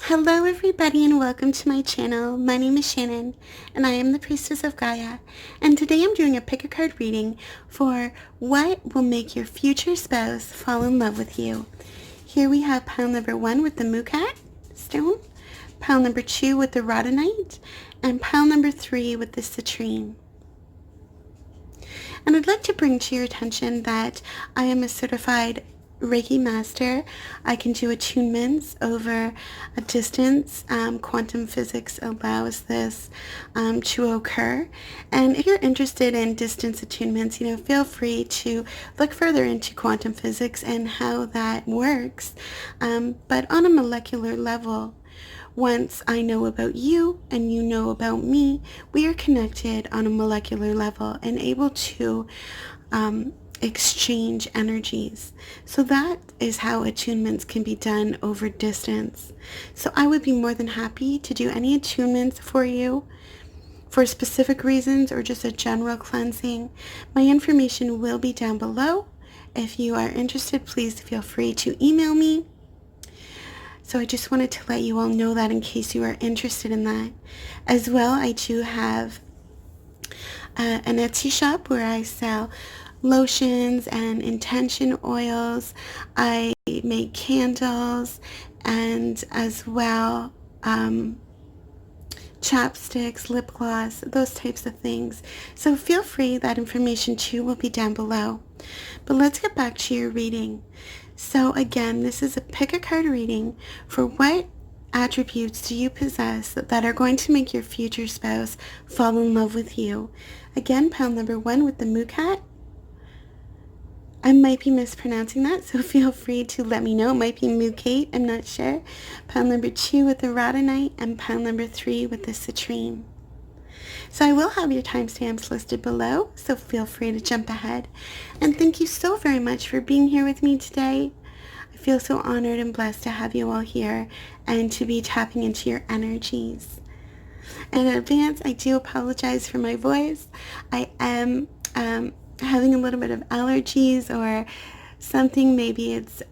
Hello everybody and welcome to my channel. My name is Shannon and I am the Priestess of Gaia, and today I'm doing a pick a card reading for what will make your future spouse fall in love with you. Here we have pile number 1 with the Mukat stone, pile number 2 with the Rhodonite, and pile number 3 with the citrine. And I'd like to bring to your attention that I am a certified Reiki master. I can do attunements over a distance. Quantum physics allows this to occur. And if you're interested in distance attunements, feel free to look further into quantum physics and how that works. But on a molecular level, once I know about you and you know about me, we are connected on a molecular level and able to exchange energies. So that is how attunements can be done over distance. So I would be more than happy to do any attunements for you for specific reasons or just a general cleansing. My information will be down below. If you are interested, please feel free to email me. So I just wanted to let you all know that in case you are interested in that. As well, I do have an Etsy shop where I sell lotions and intention oils. I make candles and as well chapsticks, lip gloss, those types of things. So feel free, that information too will be down below. But let's get back to your reading. So again, this is a pick a card reading for what attributes do you possess that are going to make your future spouse fall in love with you. Again, pile number 1 with the Mukat. I might be mispronouncing that, so feel free to let me know. It might be Mukate, I'm not sure. Pile number 2 with the Rhodonite, and pile number 3 with the citrine. So I will have your timestamps listed below, so feel free to jump ahead. And thank you so very much for being here with me today. I feel so honored and blessed to have you all here and to be tapping into your energies. In advance, I do apologize for my voice. I am having a little bit of allergies or something. Maybe it's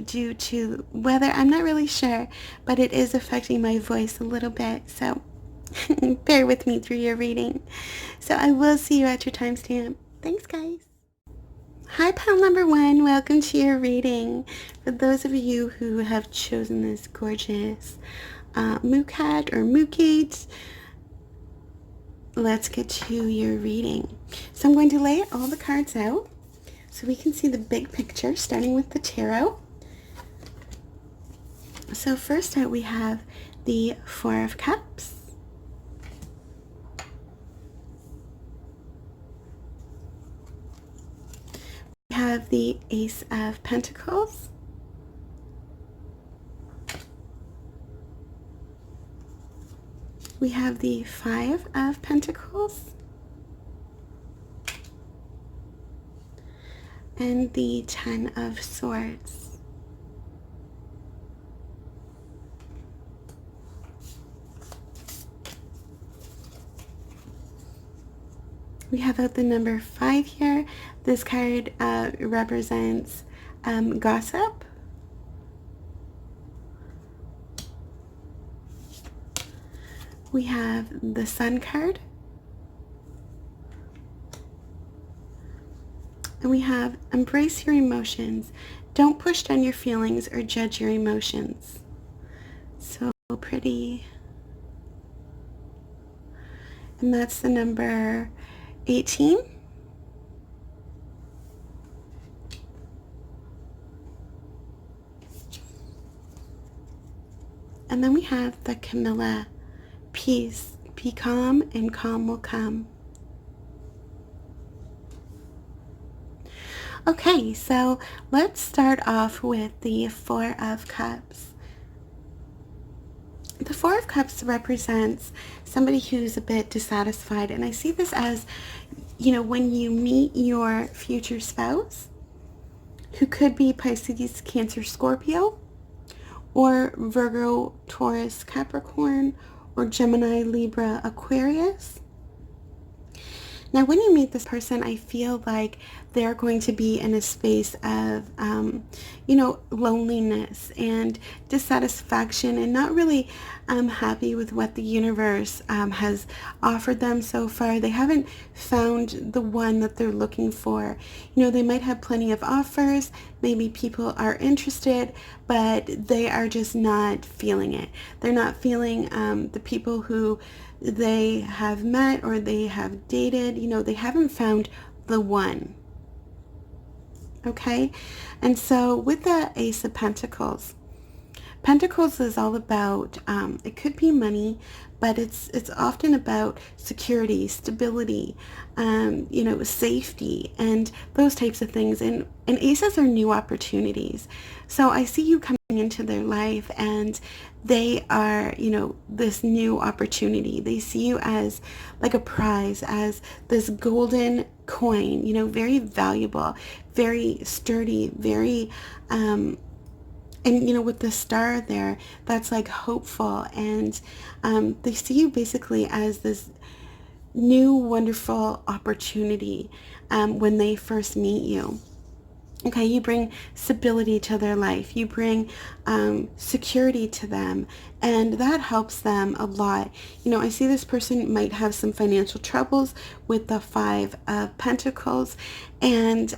due to weather. I'm not really sure, but it is affecting my voice a little bit. So bear with me through your reading. So I will see you at your timestamp. Thanks, guys. Hi, pile number 1. Welcome to your reading. For those of you who have chosen this gorgeous Mukat or Mukate, let's get to your reading. So I'm going to lay all the cards out so we can see the big picture, starting with the tarot. So first out we have the 4 of Cups. We have the Ace of Pentacles. We have the 5 of Pentacles and the 10 of Swords. We have out the number 5 here. This card represents gossip. We have the Sun card. And we have embrace your emotions. Don't push down your feelings or judge your emotions. So pretty. And that's the number 18. And then we have the Camilla. Peace. Be calm and calm will come. Okay, so let's start off with the 4 of Cups. The 4 of Cups represents somebody who's a bit dissatisfied, and I see this as, when you meet your future spouse, who could be Pisces, Cancer, Scorpio, or Virgo, Taurus, Capricorn, or Gemini, Libra, Aquarius. Now, when you meet this person, I feel like they're going to be in a space of, loneliness and dissatisfaction, and not really happy with what the universe has offered them so far. They haven't found the one that they're looking for. They might have plenty of offers. Maybe people are interested, but they are just not feeling it. They're not feeling the people who they have met or they have dated. They haven't found the one. Okay? And so with the Ace of Pentacles, Pentacles is all about, it could be money, but it's often about security, stability, safety, and those types of things. And aces are new opportunities. So I see you coming into their life, and they are, this new opportunity. They see you as like a prize, as this golden coin, very valuable, very sturdy, very, and with the star there, that's like hopeful. And they see you basically as this new wonderful opportunity when they first meet you. Okay, you bring stability to their life. You bring security to them, and that helps them a lot. I see this person might have some financial troubles with the Five of Pentacles, and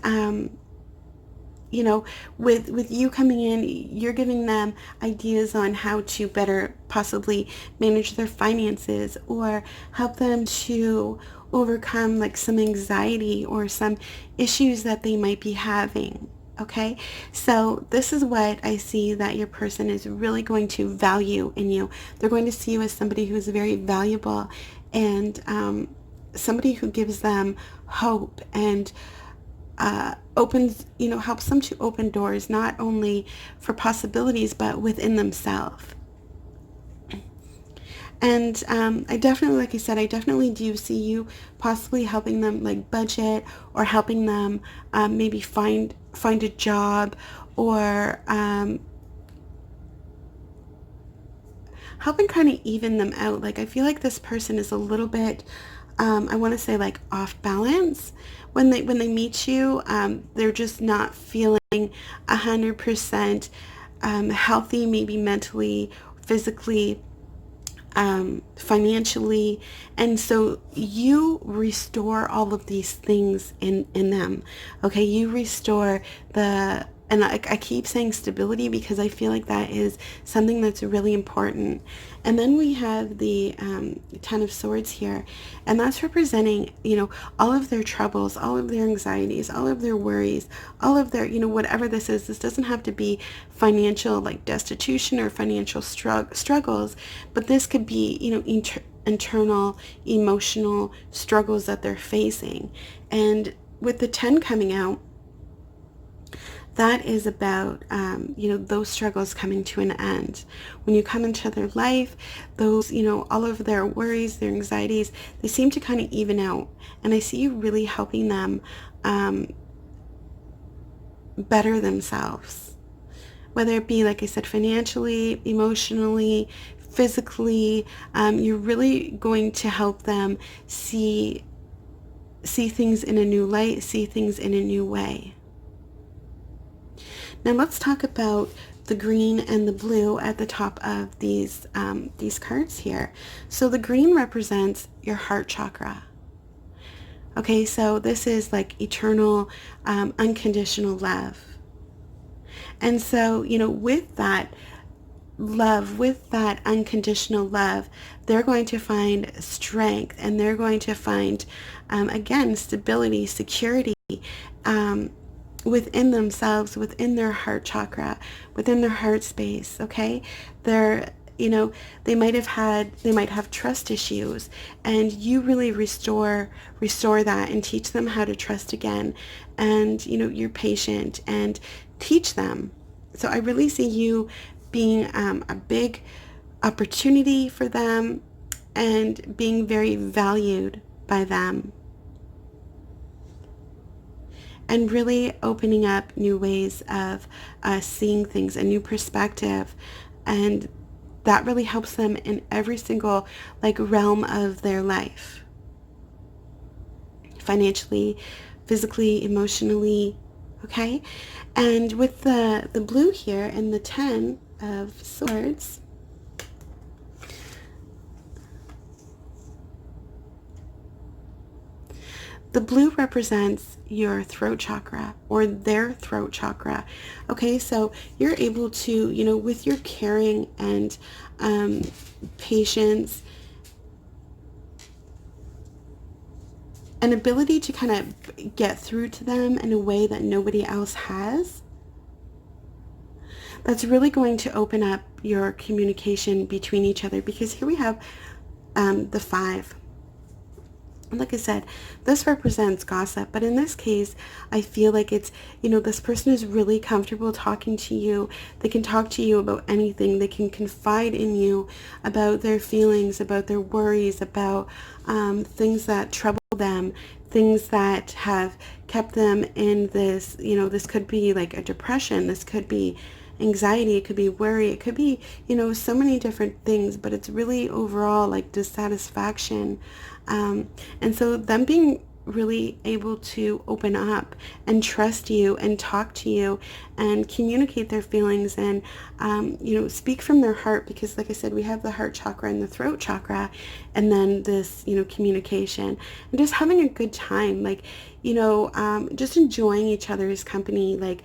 with you coming in, you're giving them ideas on how to better possibly manage their finances, or help them to overcome like some anxiety or some issues that they might be having. Okay, so this is what I see that your person is really going to value in you. They're going to see you as somebody who is very valuable, and somebody who gives them hope, and helps them to open doors, not only for possibilities, but within themselves. And I definitely, like I said, I definitely do see you possibly helping them like budget, or helping them maybe find a job, or helping kind of even them out. Like I feel like this person is a little bit, I want to say like off balance. When they meet you, they're just not feeling 100% healthy, maybe mentally, physically, financially. And so you restore all of these things in them. Okay, you restore and I keep saying stability because I feel like that is something that's really important. And then we have the Ten of Swords here, and that's representing, all of their troubles, all of their anxieties, all of their worries, all of their, whatever this is. This doesn't have to be financial, like destitution or financial struggles, but this could be, internal emotional struggles that they're facing. And with the 10 coming out, that is about, those struggles coming to an end. When you come into their life, those, all of their worries, their anxieties, they seem to kind of even out. And I see you really helping them better themselves. Whether it be, like I said, financially, emotionally, physically, you're really going to help them see things in a new light, see things in a new way. Now let's talk about the green and the blue at the top of these cards here. So the green represents your heart chakra. Okay, so this is like eternal, unconditional love. And so, with that love, with that unconditional love, they're going to find strength, and they're going to find, again, stability, security, within themselves, within their heart chakra, within their heart space. Okay, they might have trust issues, and you really restore that and teach them how to trust again. And you're patient and teach them. So I really see you being a big opportunity for them, and being very valued by them, and really opening up new ways of seeing things, a new perspective. And that really helps them in every single realm of their life. Financially, physically, emotionally, okay? And with the blue here and the 10 of Swords, the blue represents your throat chakra or their throat chakra. Okay, so you're able to, with your caring and patience, an ability to kind of get through to them in a way that nobody else has, that's really going to open up your communication between each other, because here we have the 5. Like I said, this represents gossip, but in this case, I feel like it's, this person is really comfortable talking to you. They can talk to you about anything. They can confide in you about their feelings, about their worries, about things that trouble them, things that have kept them in this, this could be like a depression. This could be anxiety, it could be worry, it could be, so many different things, but it's really overall like dissatisfaction. And so them being really able to open up and trust you and talk to you and communicate their feelings and, speak from their heart, because like I said, we have the heart chakra and the throat chakra, and then this, communication and just having a good time, like, just enjoying each other's company, like,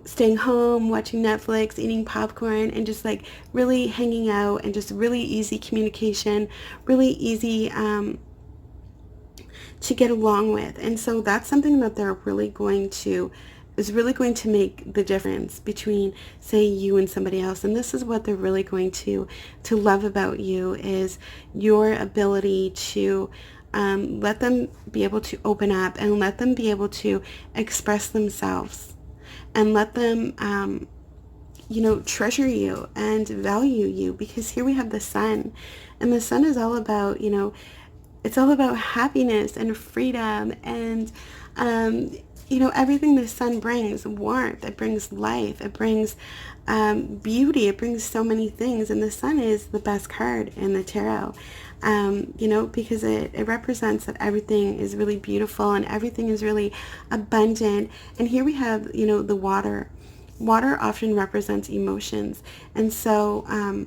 staying home, watching Netflix, eating popcorn, and just like really hanging out and just really easy communication, really easy to get along with. And so that's something that they're really going to, is really going to make the difference between, say, you and somebody else. And this is what they're really going to love about you, is your ability to let them be able to open up and let them be able to express themselves. And let them, treasure you and value you, because here we have the sun, and the sun is all about, it's all about happiness and freedom and, everything the sun brings, warmth, it brings life, it brings beauty, it brings so many things. And the sun is the best card in the tarot, because it represents that everything is really beautiful and everything is really abundant. And here we have, the water. Water often represents emotions. And so,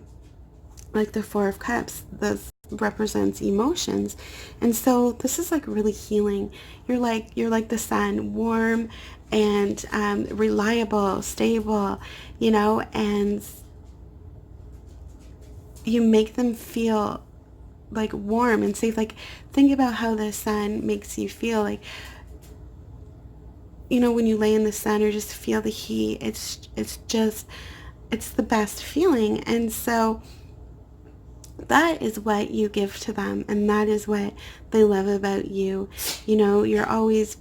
like the 4 of Cups, this represents emotions. And so this is like really healing. You're like the sun, warm and reliable, stable, and you make them feel like warm and safe. Like, think about how the sun makes you feel, like, when you lay in the sun or just feel the heat, it's the best feeling. And so that is what you give to them, and that is what they love about you. You're always,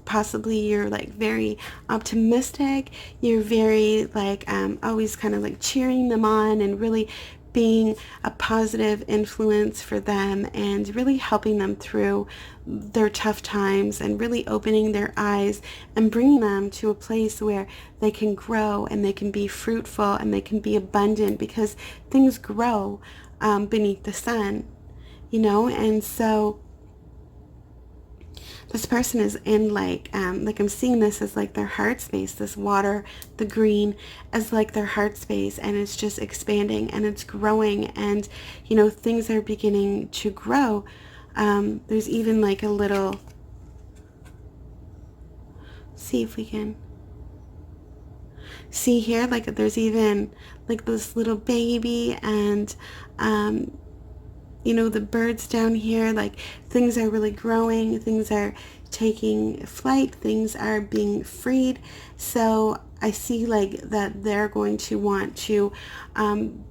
you're like very optimistic, you're very like always kind of like cheering them on and really being a positive influence for them and really helping them through their tough times and really opening their eyes and bringing them to a place where they can grow and they can be fruitful and they can be abundant, because things grow beneath the sun, and so this person is in like I'm seeing this as like their heart space, this water, the green, as like their heart space, and it's just expanding and it's growing, and things are beginning to grow. There's even like a little, see if we can see here, like there's even like this little baby, and the birds down here, like things are really growing, things are taking flight, things are being freed. So I see like that they're going to want to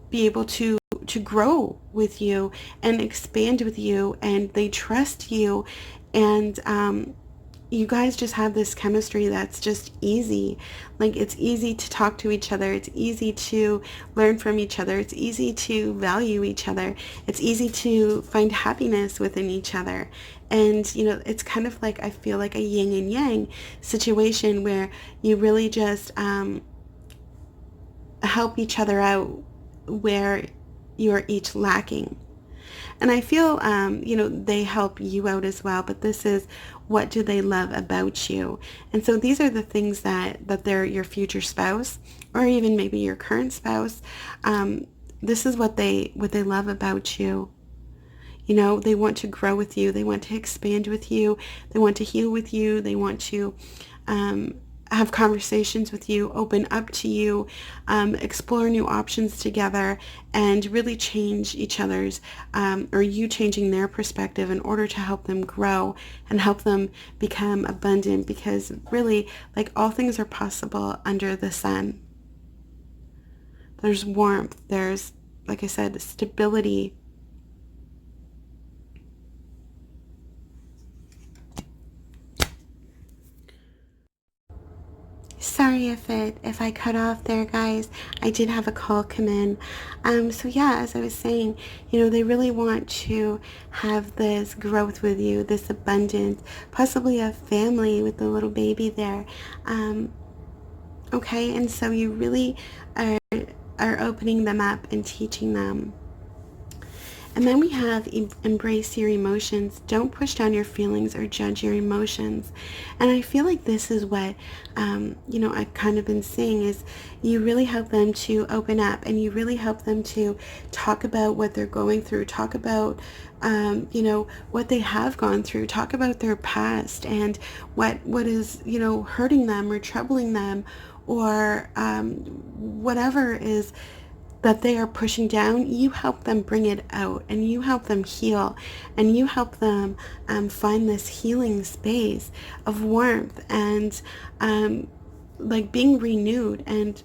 be able to grow with you and expand with you, and they trust you, and you guys just have this chemistry that's just easy. Like, it's easy to talk to each other. It's easy to learn from each other. It's easy to value each other. It's easy to find happiness within each other. And, it's kind of like, I feel like a yin and yang situation where you really just help each other out where you're each lacking. And I feel, you know, they help you out as well, but this is, what do they love about you? And so these are the things that they're your future spouse, or even maybe your current spouse. This is what they love about you. You know, they want to grow with you. They want to expand with you. They want to heal with you. They want to have conversations with you, open up to you, explore new options together, and really change each other's, or you changing their perspective in order to help them grow and help them become abundant, because really, like, all things are possible under the sun. There's warmth. There's, like I said, stability. Sorry if I cut off there, guys. I did have a call come in. So yeah, as I was saying, you know, they really want to have this growth with you, this abundance, possibly a family with a little baby there. Okay, and so you really are opening them up and teaching them. And then we have embrace your emotions. Don't push down your feelings or judge your emotions. And I feel like this is what, you know, I've kind of been saying is you really help them to open up, and you really help them to talk about what they're going through, talk about, you know, what they have gone through, talk about their past and what is, you know, hurting them or troubling them, or whatever is that they are pushing down. You help them bring it out, and you help them heal, and you help them find this healing space of warmth and like being renewed, and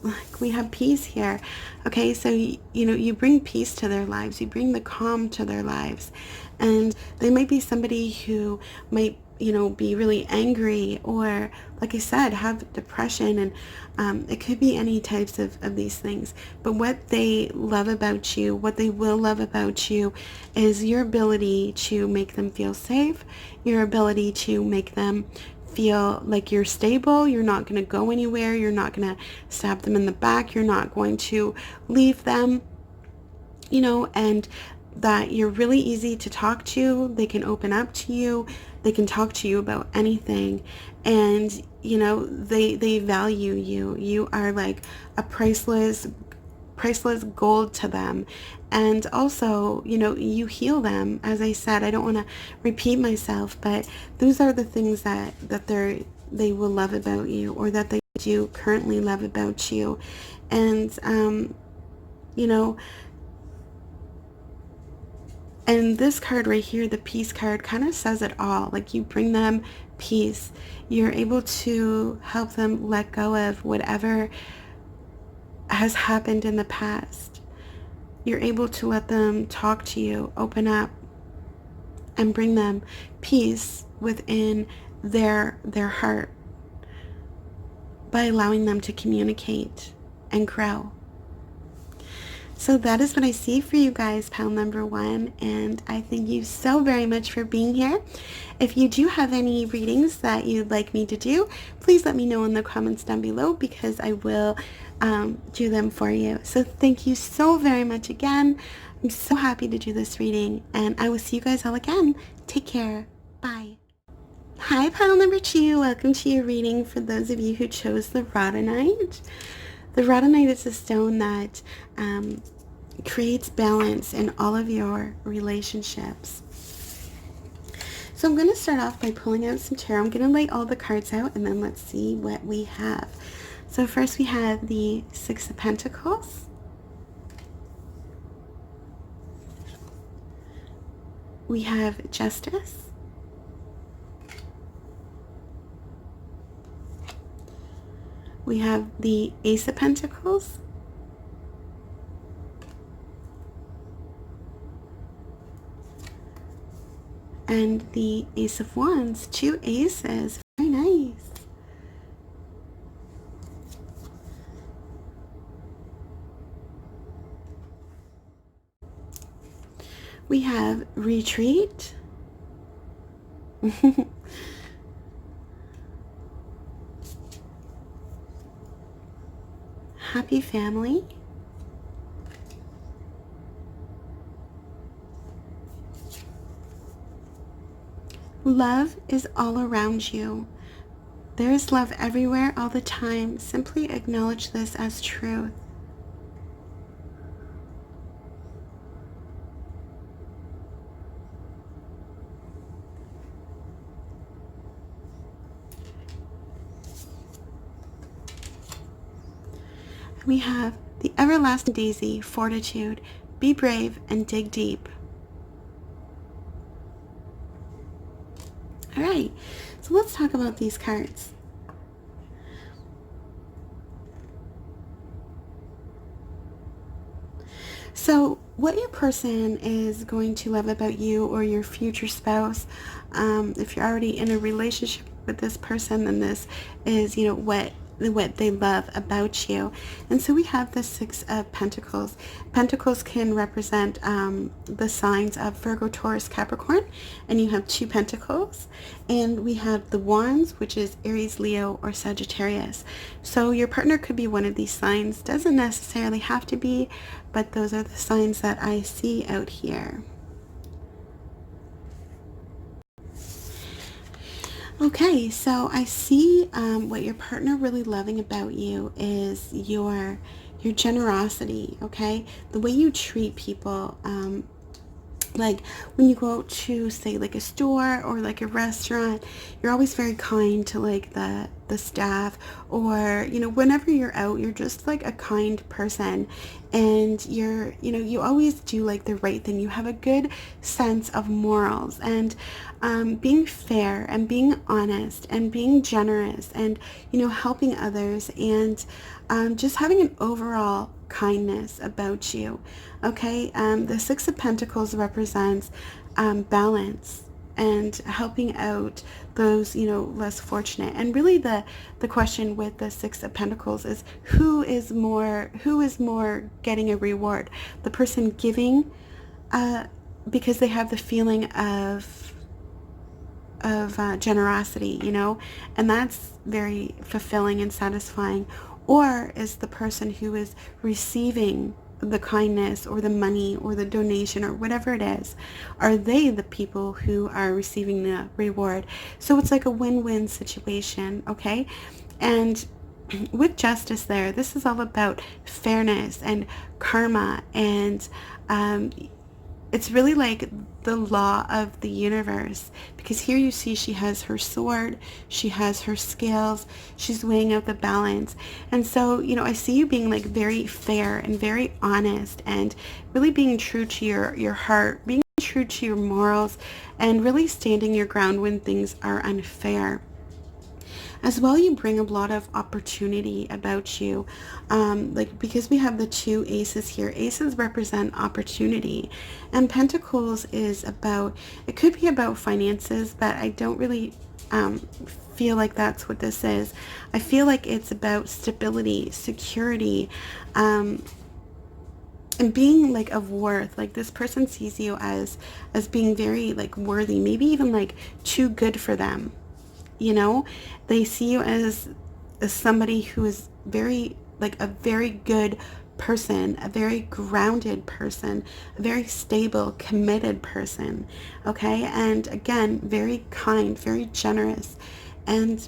like we have peace here. Okay, so you know, you bring peace to their lives, you bring the calm to their lives, and they might be somebody who might, you know, be really angry, or like I said, have depression, and it could be any types of these things. But what they love about you, what they will love about you, is your ability to make them feel safe, your ability to make them feel like you're stable, you're not going to go anywhere, you're not going to stab them in the back, you're not going to leave them, you know, and that you're really easy to talk to. They can open up to you, they can talk to you about anything, and you know, they value you. You are like a priceless gold to them. And also, you know, you heal them. As I said, I don't want to repeat myself, but those are the things that they will love about you, or that they do currently love about you. And you know, and this card right here, the peace card, kind of says it all. Like, you bring them peace. You're able to help them let go of whatever has happened in the past. You're able to let them talk to you, open up, and bring them peace within their heart by allowing them to communicate and grow. So that is what I see for you guys, pile number one, and I thank you so very much for being here. If you do have any readings that you'd like me to do, please let me know in the comments down below, because I will do them for you. So thank you so very much again. I'm so happy to do this reading, and I will see you guys all again. Take care. Bye. Hi, pile number two. Welcome to your reading for those of you who chose the rhodonite. The rhodonite is a stone that creates balance in all of your relationships. So I'm going to start off by pulling out some tarot. I'm going to lay all the cards out, and then let's see what we have. So first we have the Six of Pentacles. We have Justice. We have the Ace of Pentacles. And the Ace of Wands. Two aces. Very nice. We have Retreat. Happy Family. Love is all around you. There is love everywhere all the time. Simply acknowledge this as truth. We have the everlasting daisy, fortitude. Be brave and dig deep. All right, so let's talk about these cards. So what your person is going to love about you or your future spouse, if you're already in a relationship with this person, then this is, what they love about you. And so we have the Six of Pentacles. Pentacles can represent the signs of Virgo, Taurus, Capricorn, and you have 2 Pentacles. And we have the Wands, which is Aries, Leo, or Sagittarius. So your partner could be one of these signs. Doesn't necessarily have to be, but those are the signs that I see out here. Okay, so I see what your partner really loving about you is your generosity, okay? The way you treat people, like when you go out to say like a store or like a restaurant, you're always very kind to like the staff, or whenever you're out, you're just like a kind person, and you always do like the right thing. You have a good sense of morals, and being fair and being honest and being generous and helping others, and just having an overall kindness about you. Okay, the Six of Pentacles represents balance and helping out those less fortunate. And really the question with the Six of Pentacles is who is more getting a reward? The person giving because they have the feeling of generosity, and that's very fulfilling and satisfying. Or is the person who is receiving the kindness or the money or the donation or whatever it is, are they the people who are receiving the reward? So it's like a win-win situation, okay? And with justice there, this is all about fairness and karma, and it's really like the law of the universe, because here you see she has her sword, she has her scales, she's weighing out the balance. And so I see you being like very fair and very honest, and really being true to your heart, being true to your morals, and really standing your ground when things are unfair. As well, you bring a lot of opportunity about you, like because we have the 2 aces here. Aces represent opportunity, and Pentacles is about, it could be about finances, but I don't really feel like that's what this is. I feel like it's about stability, security, and being like of worth. Like this person sees you as being very like worthy, maybe even like too good for them. They see you as somebody who is very like a very good person, a very grounded person, a very stable, committed person. Okay, and again, very kind, very generous. And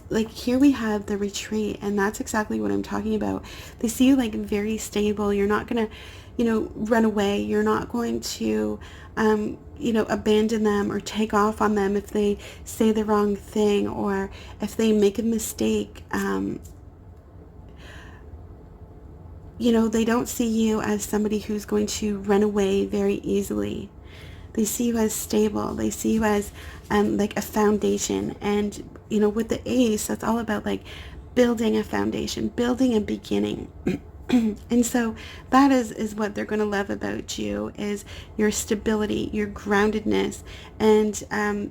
like here we have the retreat, and that's exactly what I'm talking about. They see you like very stable. You're not gonna run away. You're not going to abandon them or take off on them if they say the wrong thing, or if they make a mistake. They don't see you as somebody who's going to run away very easily. They see you as stable. They see you as like a foundation. And with the ace, that's all about like building a foundation, building a beginning. And so that is what they're going to love about you, is your stability, your groundedness, and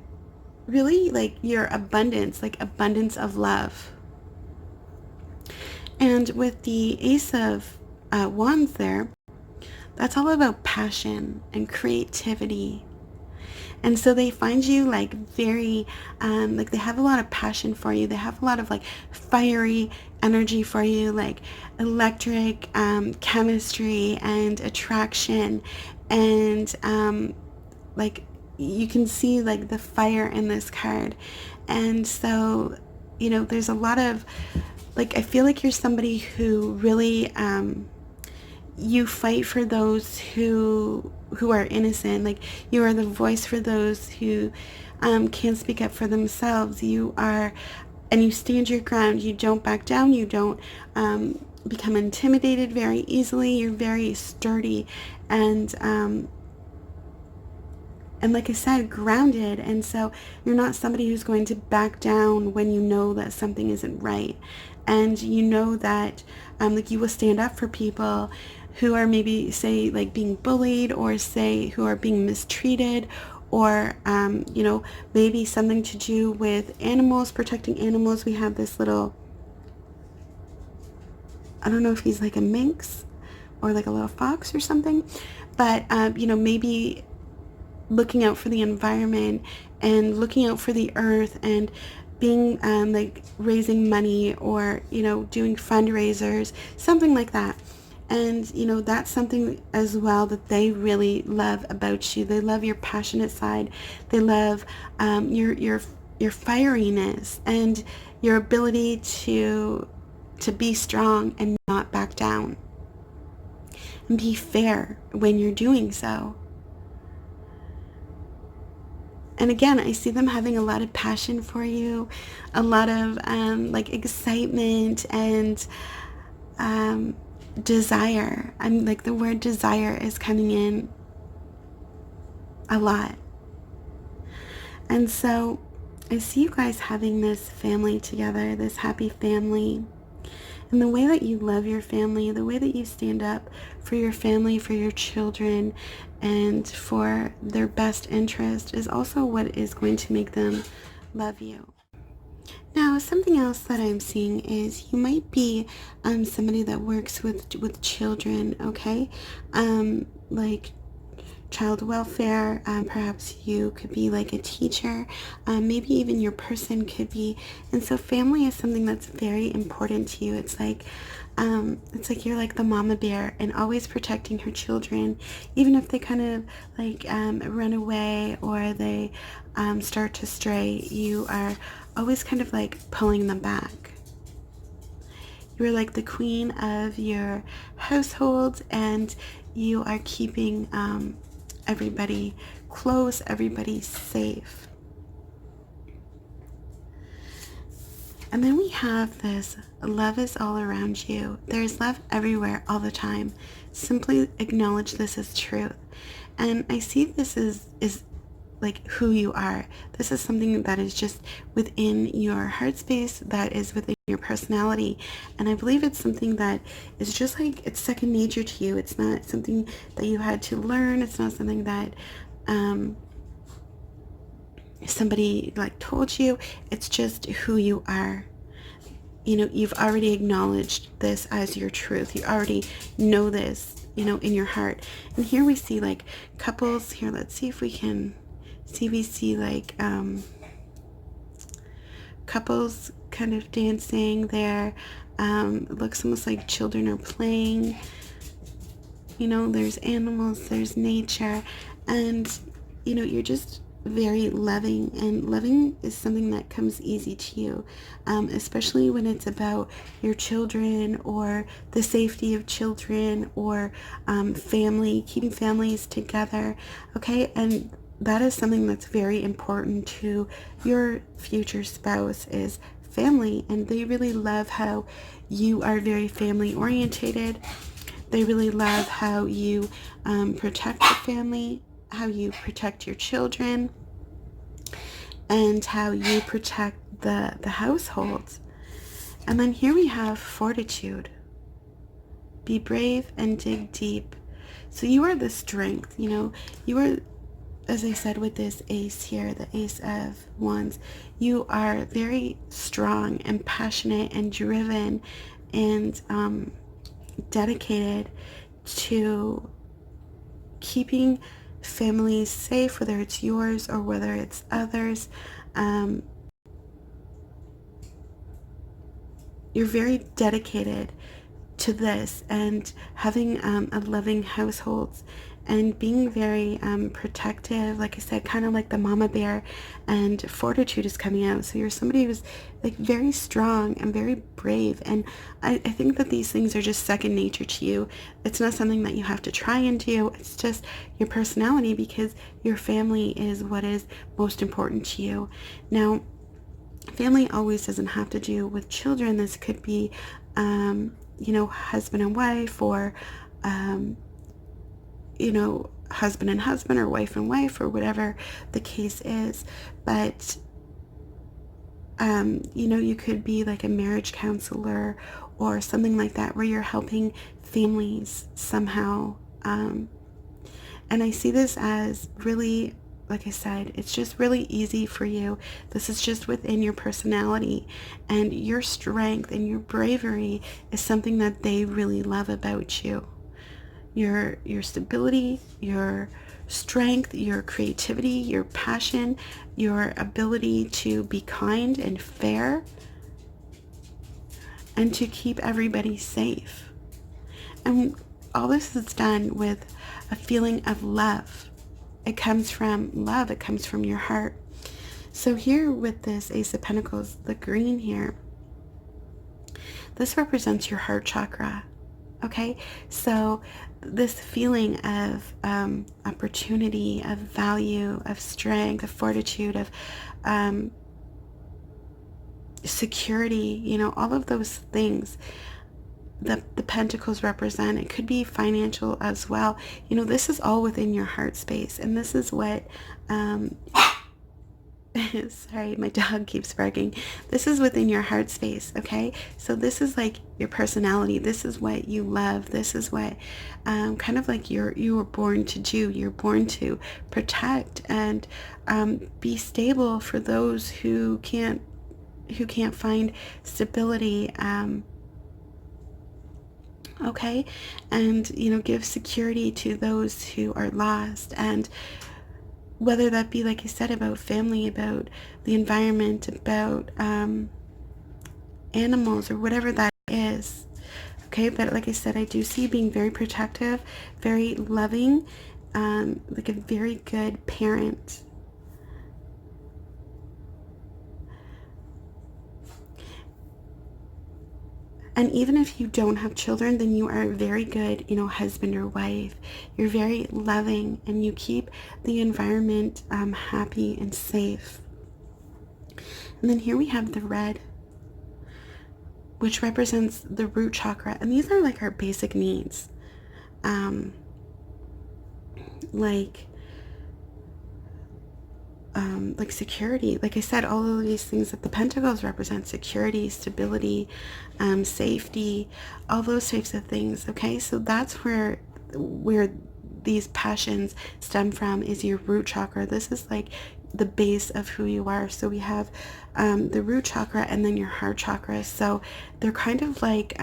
really like your abundance, like abundance of love. And with the Ace of Wands there, that's all about passion and creativity. And so they find you like very, like they have a lot of passion for you. They have a lot of like fiery energy for you, like electric chemistry and attraction, and like you can see like the fire in this card. And so, you know, there's a lot of, like, I feel like you're somebody who really, you fight for those who are innocent. Like, you are the voice for those who can't speak up for themselves. You are, and you stand your ground. You don't back down. You don't become intimidated very easily. You're very sturdy and like I said, grounded. And so you're not somebody who's going to back down when you know that something isn't right. And you know that like you will stand up for people who are maybe, say, like being bullied, or say who are being mistreated, or you know, maybe something to do with animals, protecting animals. We have this little, I don't know if he's like a minx or like a little fox or something, but you know, maybe looking out for the environment and looking out for the earth, and being like raising money, or, you know, doing fundraisers, something like that. And, you know, that's something as well that they really love about you. They love your passionate side. They love your fieriness and your ability to be strong and not back down, and be fair when you're doing so. And again, I see them having a lot of passion for you, a lot of like excitement and desire. I'm like, the word desire is coming in a lot. And so I see you guys having this family together, this happy family. And the way that you love your family, the way that you stand up for your family, for your children, and for their best interest is also what is going to make them love you. Now, something else that I'm seeing is you might be somebody that works with children, okay? Like child welfare. Perhaps you could be like a teacher. Maybe even your person could be. And so family is something that's very important to you. It's like you're like the mama bear and always protecting her children, even if they kind of like run away, or they start to stray. You are always kind of like pulling them back. You're like the queen of your household, and you are keeping everybody close, everybody safe. And then we have this, love is all around you. There's love everywhere all the time. Simply acknowledge this as truth. And I see this is like who you are. This is something that is just within your heart space, that is within your personality. And I believe it's something that is just like, it's second nature to you. It's not something that you had to learn. It's not something that somebody like told you. It's just who you are. You know, you've already acknowledged this as your truth. You already know this, you know, in your heart. And here we see like couples. Here, let's see if we can see. We see like couples kind of dancing there. It looks almost like children are playing. You know, there's animals, there's nature, and you know, you're just very loving, and loving is something that comes easy to you, especially when it's about your children, or the safety of children, or family, keeping families together, okay? And that is something that's very important to your future spouse, is family. And they really love how you are very family orientated. They really love how you protect the family, how you protect your children, and how you protect the household. And then here we have fortitude. Be brave and dig deep. So you are the strength, you know, you are, as I said with this ace here, the Ace of Wands, you are very strong and passionate and driven and dedicated to keeping families safe, whether it's yours or whether it's others. You're very dedicated to this, and having a loving household, and being very protective, like I said, kind of like the mama bear, and fortitude is coming out. So you're somebody who's like very strong and very brave, and I think that these things are just second nature to you. It's not something that you have to try and do. It's just your personality, because your family is what is most important to you. Now, family always doesn't have to do with children. This could be you know, husband and wife, or you know, husband and husband, or wife and wife, or whatever the case is. But you know, you could be like a marriage counselor or something like that, where you're helping families somehow. And I see this as really, like I said, it's just really easy for you. This is just within your personality, and your strength and your bravery is something that they really love about you. Your stability, your strength, your creativity, your passion, your ability to be kind and fair, and to keep everybody safe. And all this is done with a feeling of love. It comes from love. It comes from your heart. So here with this Ace of Pentacles, the green here, this represents your heart chakra. Okay, so this feeling of opportunity, of value, of strength, of fortitude, of security, you know, all of those things that the pentacles represent. It could be financial as well. You know, this is all within your heart space, and this is what sorry, my dog keeps barking. This is within your heart space, okay? So this is like your personality. This is what you love. This is what kind of like you were born to do. You're born to protect and be stable for those who can't find stability. Okay, and you know, give security to those who are lost, and whether that be, like I said, about family, about the environment, about animals, or whatever that is. Okay, but like I said, I do see being very protective, very loving, like a very good parent. And even if you don't have children, then you are a very good, you know, husband or wife. You're very loving, and you keep the environment happy and safe. And then here we have the red, which represents the root chakra. And these are like our basic needs. Like security. Like I said, all of these things that the pentacles represent: security, stability, safety, all those types of things. Okay, so that's where these passions stem from, is your root chakra. This is like the base of who you are. So we have the root chakra, and then your heart chakra. So they're kind of like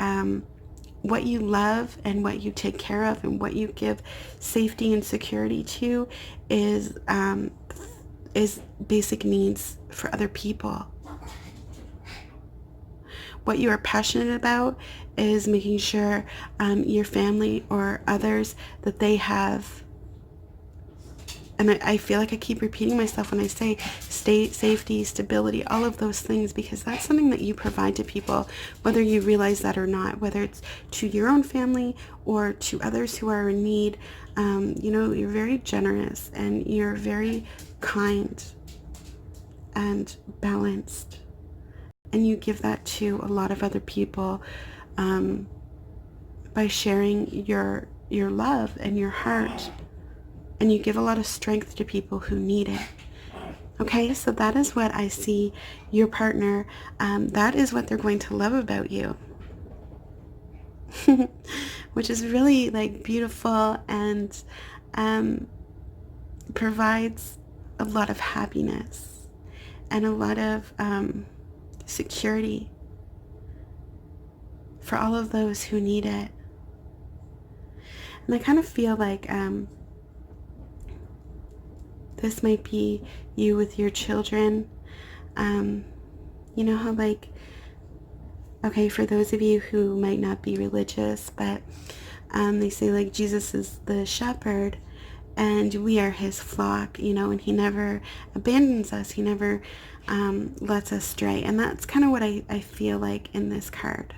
what you love and what you take care of and what you give safety and security to is basic needs for other people. What you are passionate about is making sure your family or others, that they have, and I feel like I keep repeating myself when I say safety, stability, all of those things, because that's something that you provide to people, whether you realize that or not, whether it's to your own family or to others who are in need. You know, you're very generous, and you're very kind and balanced, and you give that to a lot of other people by sharing your love and your heart, and you give a lot of strength to people who need it. Okay, so that is what I see your partner, that is what they're going to love about you. Which is really like beautiful, and provides a lot of happiness and a lot of security for all of those who need it. And I kind of feel like this might be you with your children. You know how like Okay, for those of you who might not be religious, but they say like Jesus is the shepherd and we are his flock, you know, and he never abandons us. He never lets us stray. And that's kind of what I feel like in this card,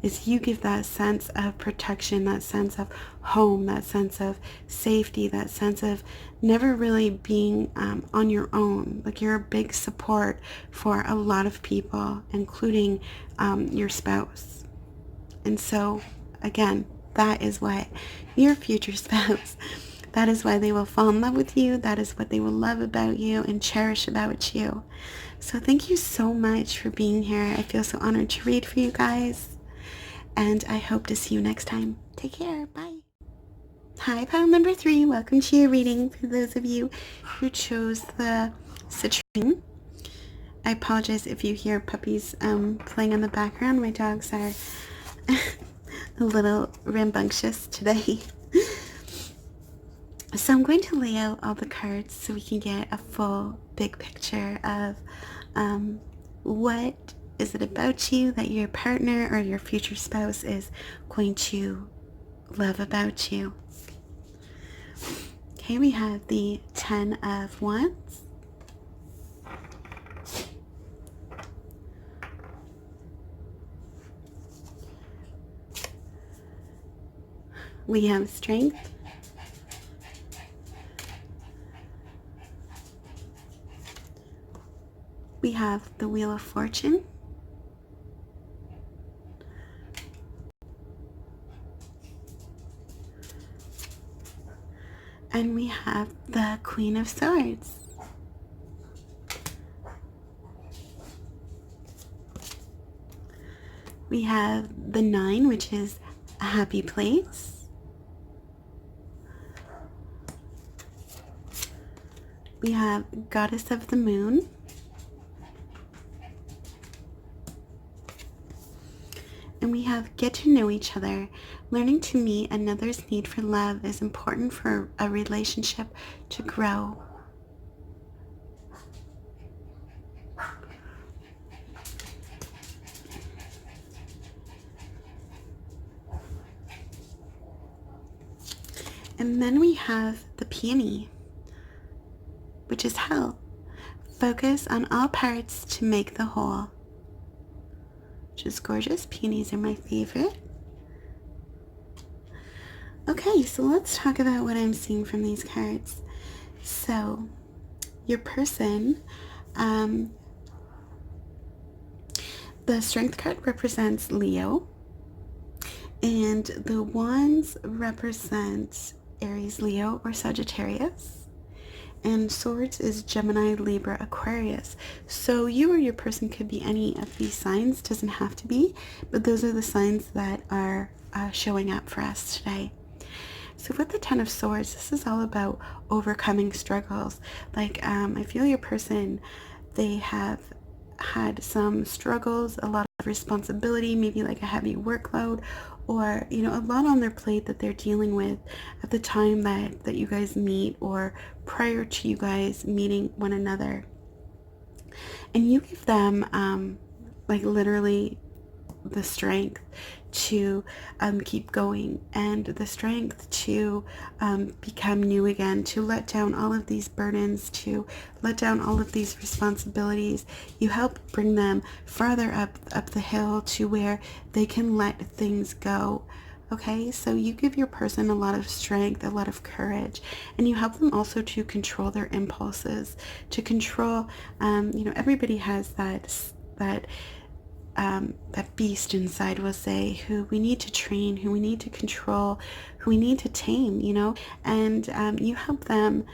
is you give that sense of protection, that sense of home, that sense of safety, that sense of never really being on your own. Like you're a big support for a lot of people, including your spouse. And so, again, that is why your future spouse, that is why they will fall in love with you. That is what they will love about you and cherish about you. So thank you so much for being here. I feel so honored to read for you guys. And I hope to see you next time. Take care. Bye. Hi, pile number 3. Welcome to your reading. For those of you who chose the citrine, I apologize if you hear puppies playing in the background. My dogs are a little rambunctious today. So I'm going to lay out all the cards so we can get a full big picture of what is it about you that your partner or your future spouse is going to love about you. Okay, we have the 10 of Wands. We have Strength. We have the Wheel of Fortune. And we have the Queen of Swords. We have the 9, which is a happy place. We have Goddess of the Moon. And we have Get to Know Each Other. Learning to meet another's need for love is important for a relationship to grow. And then we have the Peony, which is Hell. Focus on all parts to make the whole. Which is gorgeous. Peonies are my favorite. Okay, so let's talk about what I'm seeing from these cards. So, your person, the Strength card represents Leo, and the Wands represent Aries, Leo, or Sagittarius. And Swords is Gemini, Libra, Aquarius. So you or your person could be any of these signs, doesn't have to be, but those are the signs that are showing up for us today. So with the 10 of Swords, this is all about overcoming struggles. Like I feel your person, they have had some struggles, a lot of responsibility, maybe like a heavy workload, or you know, a lot on their plate that they're dealing with at the time that you guys meet, or prior to you guys meeting one another. And you give them like literally the strength to keep going, and the strength to become new again, to let down all of these burdens, to let down all of these responsibilities. You help bring them farther up the hill to where they can let things go. Okay, so you give your person a lot of strength, a lot of courage, and you help them also to control their impulses, to control, you know, everybody has that beast inside, we'll say, who we need to train, who we need to control, who we need to tame, you know, and you help them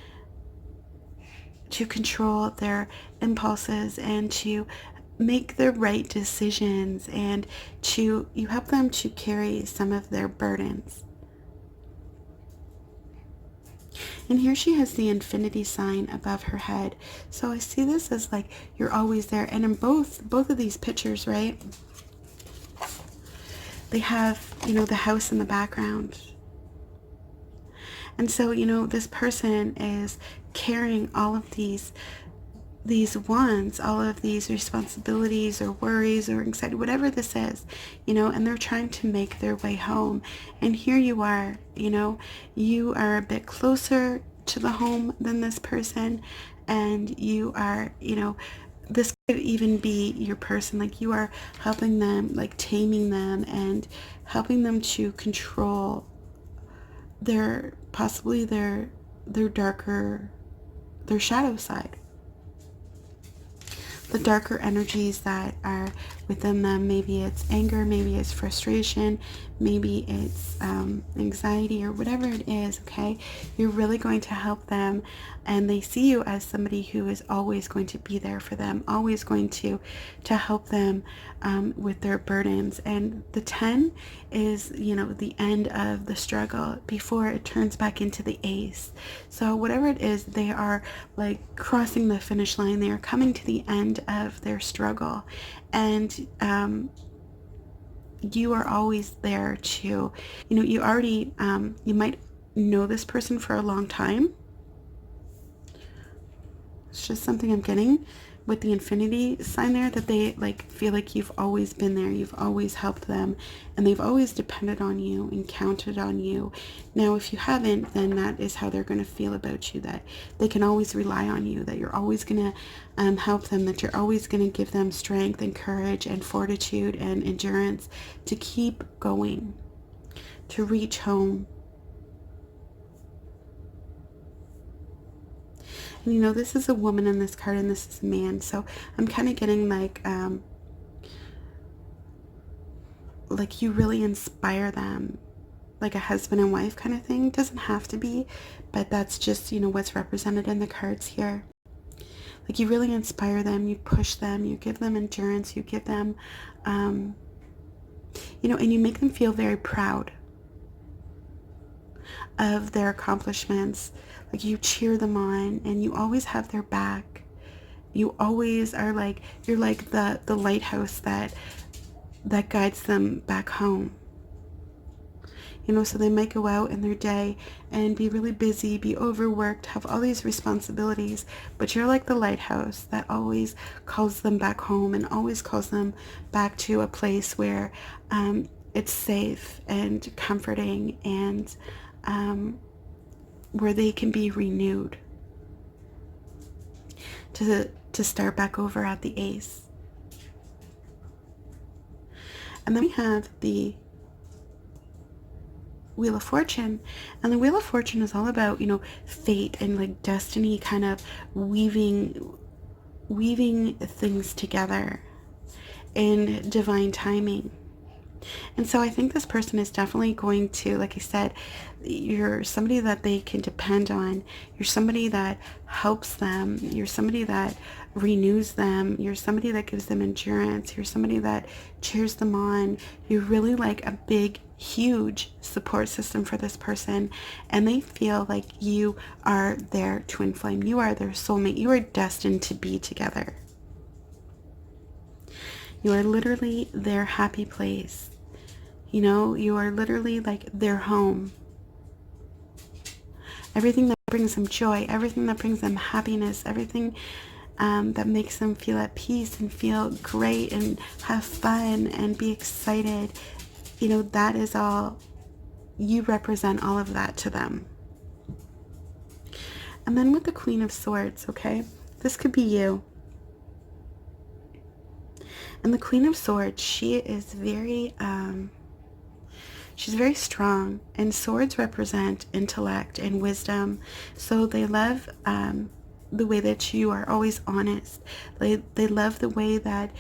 to control their impulses and to make the right decisions, and you help them to carry some of their burdens. And here she has the infinity sign above her head. So I see this as like you're always there. And in both of these pictures, right, they have, you know, the house in the background. And so, you know, this person is carrying all of these these wants, all of these responsibilities or worries or anxiety, whatever this is, you know, and they're trying to make their way home. And here you are, you know, you are a bit closer to the home than this person, and you are, you know, this could even be your person, like you are helping them, like taming them and helping them to control their, possibly their darker, their shadow side, the darker energies that are within them. Maybe it's anger, maybe it's frustration, maybe it's anxiety, or whatever it is. Okay, you're really going to help them, and they see you as somebody who is always going to be there for them, always going to help them with their burdens. And the 10 is, you know, the end of the struggle before it turns back into the ace. So whatever it is, they are like crossing the finish line. They are coming to the end of their struggle, and you are always there to, you know, you already, you might know this person for a long time. It's just something I'm getting with the infinity sign there, that they like feel like you've always been there, you've always helped them, and they've always depended on you and counted on you. Now, if you haven't, then that is how they're going to feel about you, that they can always rely on you, that you're always going to help them, that you're always going to give them strength and courage and fortitude and endurance to keep going, to reach home. And you know, this is a woman in this card and this is a man. So I'm kind of getting like you really inspire them, like a husband and wife kind of thing. Doesn't have to be, but that's just, you know, what's represented in the cards here. Like you really inspire them, you push them, you give them endurance, you give them, you know, and you make them feel very proud of their accomplishments. Like you cheer them on, and you always have their back. You always are like, you're like the lighthouse that guides them back home. You know, so they might go out in their day and be really busy, be overworked, have all these responsibilities, but you're like the lighthouse that always calls them back home and always calls them back to a place where it's safe and comforting, and where they can be renewed to start back over at the ace. And then we have the Wheel of Fortune, and the Wheel of Fortune is all about, you know, fate and like destiny, kind of weaving things together in divine timing. And so I think this person is definitely going to, like I said, you're somebody that they can depend on. You're somebody that helps them. You're somebody that renews them. You're somebody that gives them endurance. You're somebody that cheers them on. You're really like a big, huge support system for this person. And they feel like you are their twin flame. You are their soulmate. You are destined to be together. You are literally their happy place. You know, you are literally like their home. Everything that brings them joy, everything that brings them happiness, everything that makes them feel at peace and feel great and have fun and be excited, you know, that is all, you represent all of that to them. And then with the Queen of Swords, okay, this could be you. And the Queen of Swords, she is very, she's very strong, and swords represent intellect and wisdom. So they love the way that you are always honest. They love the way that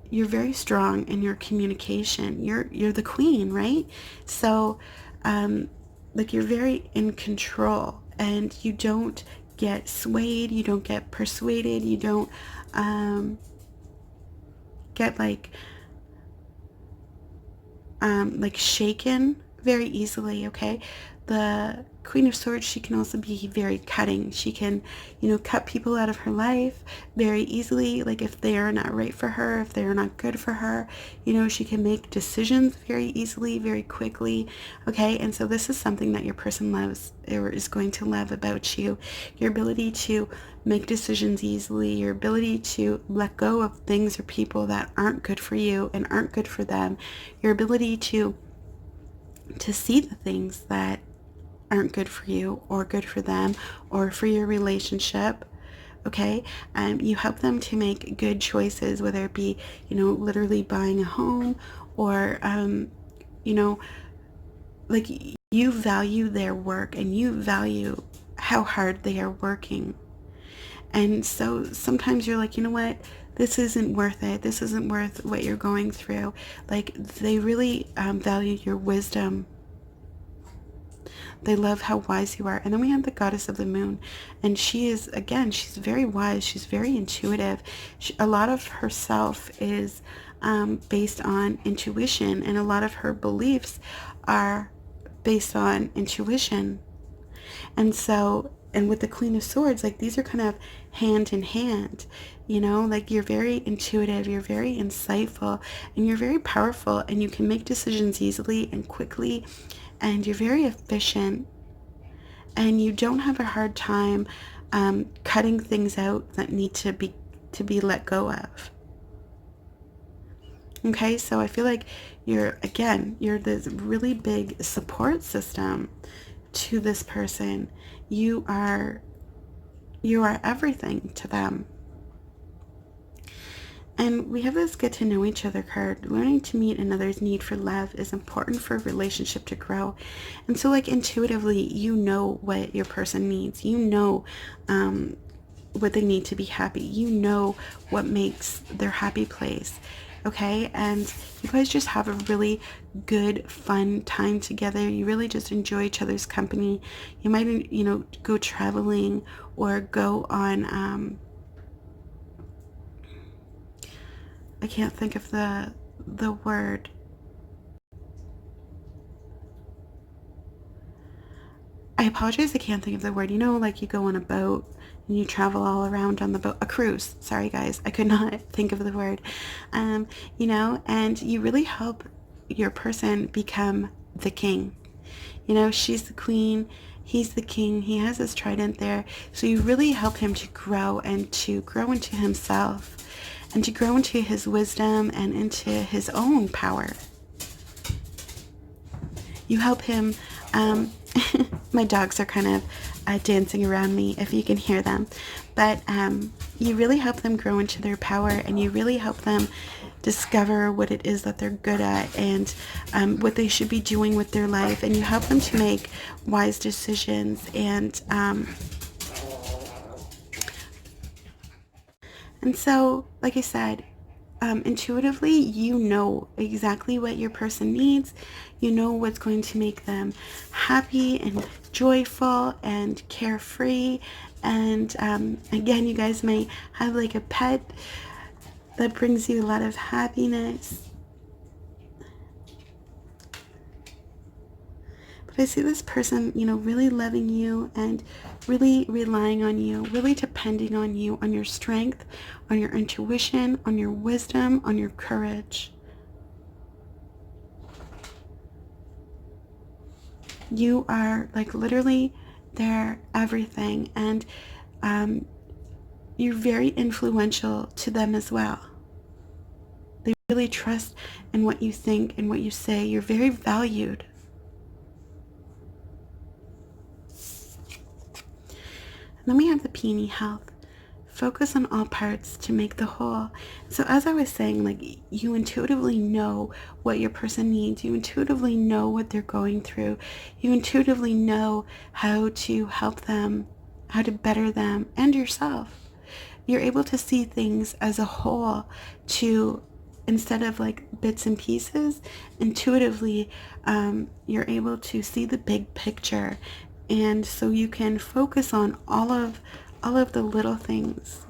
you're very strong in your communication. You're the queen, right? So like you're very in control, and you don't get swayed, you don't get persuaded, you don't get like shaken very easily, okay? The Queen of Swords, she can also be very cutting. She can, cut people out of her life very easily. Like if they are not right for her, if they are not good for her, she can make decisions very easily, very quickly, okay? And so this is something that your person loves or is going to love about you. Your ability to make decisions easily, your ability to let go of things or people that aren't good for you and aren't good for them, your ability to see the things that aren't good for you or good for them or for your relationship, okay? You help them to make good choices, whether it be, literally buying a home or, like you value their work and you value how hard they are working. And so sometimes you're like, you know what? This isn't worth it. This isn't worth what you're going through. Like they really value your wisdom. They love how wise you are. And then we have the goddess of the moon. And she is, again, she's very wise. She's very intuitive. A lot of herself is based on intuition. And a lot of her beliefs are based on intuition. And so, and with the Queen of Swords, like these are kind of hand in hand, like you're very intuitive, you're very insightful, and you're very powerful, and you can make decisions easily and quickly, and you're very efficient, and you don't have a hard time cutting things out that need to be let go of. Okay, so I feel like you're this really big support system to this person. You are everything to them. And we have this get to know each other card. Learning to meet another's need for love is important for a relationship to grow. And so like intuitively, you know what your person needs. You know what they need to be happy. You know what makes their happy place. Okay, and you guys just have a really good, fun time together. You really just enjoy each other's company. You might, go traveling or go on, I can't think of the word. I apologize, I can't think of the word. Like you go on a boat and you travel all around on the boat. A cruise. Sorry, guys. I could not think of the word. And you really help your person become the king. She's the queen. He's the king. He has his trident there. So you really help him to grow and to grow into himself and to grow into his wisdom and into his own power. You help him. My dogs are kind of dancing around me, if you can hear them. But you really help them grow into their power, and you really help them discover what it is that they're good at and what they should be doing with their life. And you help them to make wise decisions. And so, like I said, intuitively, you know exactly what your person needs. You know what's going to make them happy and joyful and carefree. And again, you guys may have like a pet that brings you a lot of happiness. But I see this person, really loving you and really relying on you, really depending on you, on your strength, on your intuition, on your wisdom, on your courage. You are like literally their everything, and you're very influential to them as well. They really trust in what you think and what you say. You're very valued. And then we have the peony health. Focus on all parts to make the whole. So as I was saying, like you intuitively know what your person needs. You intuitively know what they're going through. You intuitively know how to help them, how to better them and yourself. You're able to see things as a whole instead of like bits and pieces. Intuitively, you're able to see the big picture. And so you can focus on all of the little things,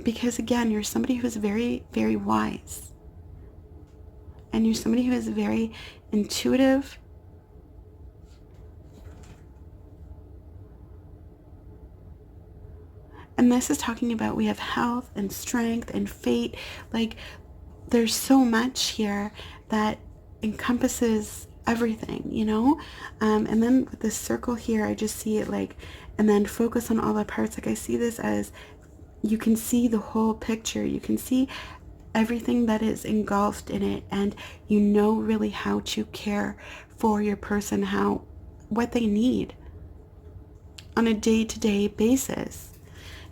because again, you're somebody who's very, very wise. and you're somebody who is very intuitive. And this is talking about, we have health and strength and fate. Like, there's so much here that encompasses everything, you know? And then with this circle here, I just see it like, and then focus on all the parts. Like, I see this as, you can see the whole picture. You can see everything that is engulfed in it, and you know really how to care for your person, what they need on a day-to-day basis.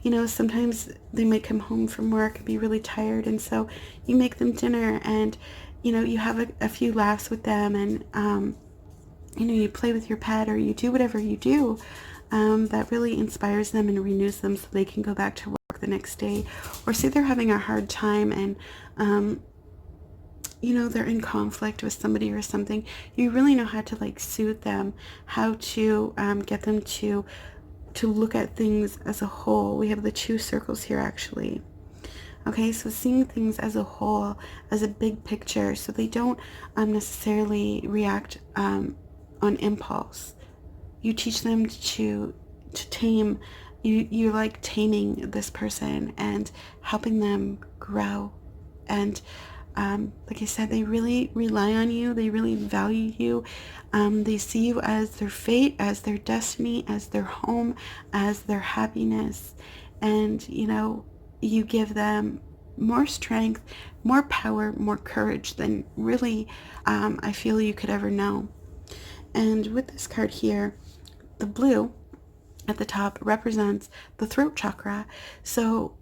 You know, sometimes they might come home from work and be really tired, and so you make them dinner, and you know, you have a few laughs with them, and you know, you play with your pet, or you do whatever you do that really inspires them and renews them, so they can go back to work the next day. Or say they're having a hard time, and you know, they're in conflict with somebody or something. You really know how to like soothe them, how to get them to look at things as a whole. We have the 2 circles here, actually. Okay, so seeing things as a whole, as a big picture, so they don't necessarily react on impulse. You teach them to tame. You like taming this person and helping them grow. And like I said, they really rely on you. They really value you. They see you as their fate, as their destiny, as their home, as their happiness. And, you know, you give them more strength, more power, more courage than really I feel you could ever know. And with this card here, the blue at the top represents the throat chakra. So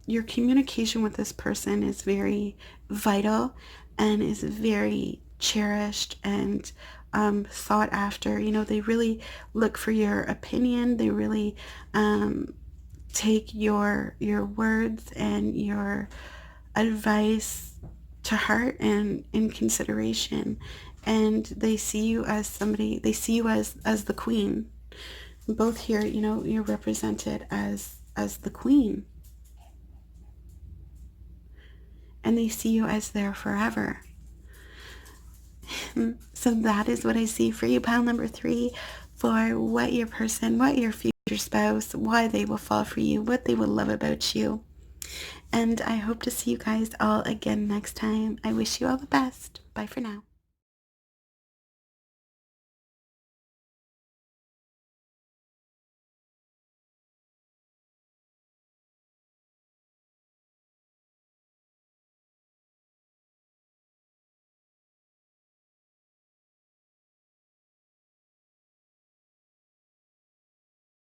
your communication with this person is very vital and is very cherished and sought after. You know, they really look for your opinion. They really take your words and your advice to heart and in consideration. And they see you as somebody, they see you as the queen. Both here, you know, you're represented as the queen. And they see you as there forever. So that is what I see for you, pile number 3, for what your person, what your future spouse, why they will fall for you, what they will love about you. And I hope to see you guys all again next time. I wish you all the best. Bye for now.